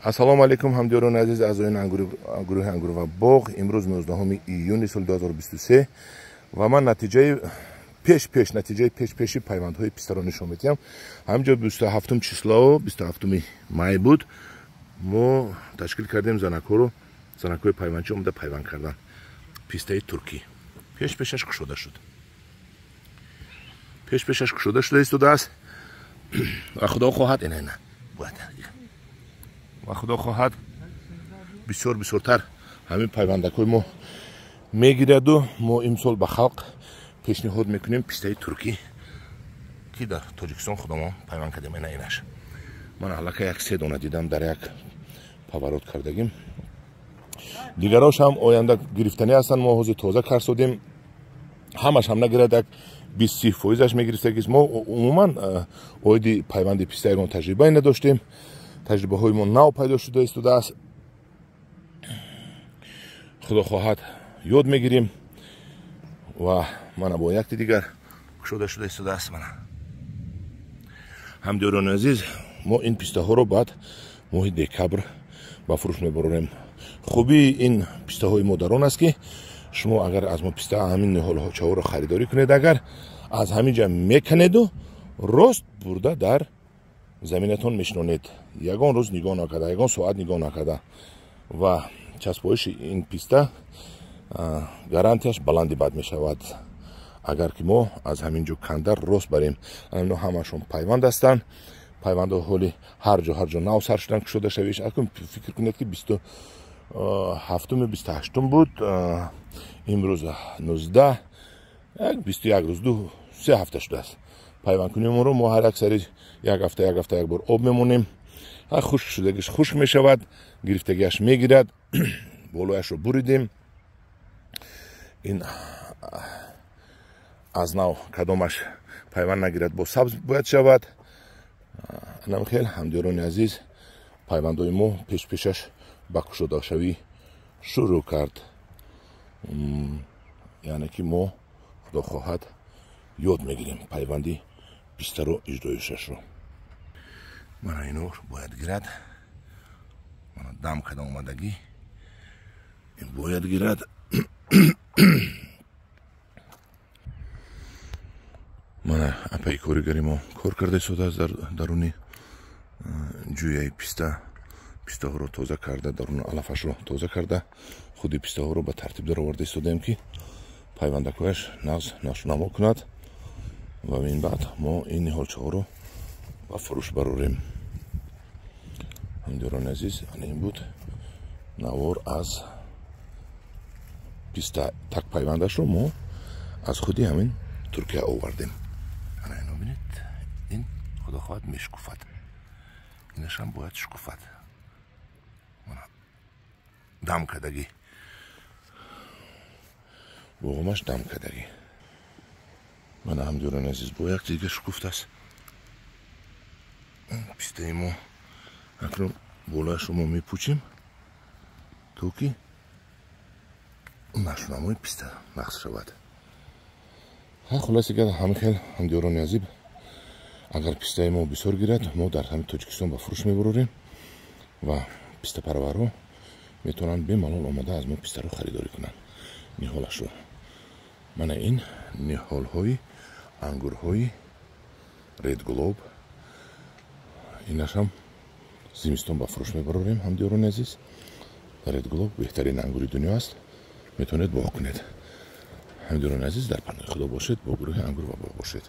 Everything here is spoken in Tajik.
ассалому алейкум ҳамдиёрони азиз аъзоёни гурӯҳи ангурӯ ва боғ. имрӯз 19 июни соли 2023 ва ман натиҷаи пешпеши пайвандҳои пистаро нишон медиҳам. ҳамҷо 27 число 27 май буд, мо ташкил кардем занакҳои пайвандчӣ омада пайванд кардан пистаи туркӣ. пешаш кушода шуд. пешаш кушода шуда истодааст ва худо хоҳад ва худо хоҳад бисёртар ҳамин пайвандакҳои мо мегираду мо имсол ба халқ пешниҳод мекунем пистаи туркӣ ки дар тоҷикистон худомон пайванд кардем. инаш ман аллакай як 3 дона дидам дар як паворот кардагим. дигарош ҳам оянда гирифтанӣ ҳастанд. мо ҳозир тоза кар содем, ҳамаш ҳам нагирад як 20% мегирифтагист. мо умуман оиди пайванди пистаягон таҷрибае надоштем. таҷрибаҳои мо нав пайдо шуда истодааст. худо хоҳад ёд мегирем ва мана бо якти дигар кушода шуда истодааст. мана ҳамдиёрони азиз, мо ин пистаҳоро баъд моҳи декабр ба фурӯш мебарорем. хубии ин пистаҳои мо дар он аст ки шумо агар аз мо писта ҳамин ниҳолчаҳоро харидорӣ кунед, агар аз ҳамин ҷа меканеду рост бурда дар заминатон мешинонед, ягон рӯз нигоҳ накарда, ягон соат нигоҳ накарда ва часпоиши ин писта гарантияш баланди бад мешавад. агар ки мо аз ҳамин ҷо канда рост барем. ино ҳамашон пайванд ҳастанд. пайвандо ҳоли ҳар ҷо нав сар шудан кушода шавиш. акун фикр кунед ки 27-28 буд, имрӯз 19, 21 рӯз 3 ҳафта шудааст. пайвандкунимонро мо ҳар як сари як ҳафта як бор об мемонем. хушк шудагиш хушк мешавад, гирифтагиаш мегирад. болояшро буридем. ин аз нав кадомаш пайванд нагирад бо сабз бояд шавад. намхел ҳамдиёрони азиз, пайвандои мо пешаш ба кушодашавӣ шурӯъ кард. яъне ки мо худо хоҳад ёд мегирем пайванди пистаро иҷроишашро. мана ино бояд гирад. мана дам када омадагӣ ин бояд гирад. мана апаи коригари мо кор карда истодааст дар даруни ҷӯяи пистаҳоро тоза карда, даруни алафашро тоза карда худи пистаҳоро ба тартиб дароварда истодаем ки пайвандакҳояш нағз намо кунад ва ин баъд мо ин ниҳолчаҳоро ба фурӯш барорем. ҳамдиёрони азиз, ин буд навор аз писта. так пайвандашро мо аз худи ҳамин туркия овардем. ана ино бинед, ин худо хоҳад мешукуфад. инашам бояд шукуфад. мана дам кадагӣ, боғамаш дам кадагӣ. мана ҳамдиёрони азиз, бо як ҷига шукуфтааст. пистаи мо акнун болояшро мо мепӯчем то ки нашунамои писта нақс шавад. хулоси гап ҳамихел ҳамдиёрони азиз, агар пистаи мо бисёр гирад, мо дар ҳамин тоҷикистон ба фурӯш мебарорем ва пистапараварҳо метавонанд бемалол омада аз мо пистаро харидорӣ кунанд, ниҳолашро. мана ин ниҳолҳои ангурҳои редглоб. инашам зимистон ба фурӯш мебарорем. ҳамдиёрони азиз, редглоб беҳтарин ангури дунё аст. метавонед боғ кунед. ҳамдиёрони азиз, дар паноҳи худо бошед, бо гурӯҳи ангур ва боғ бошед.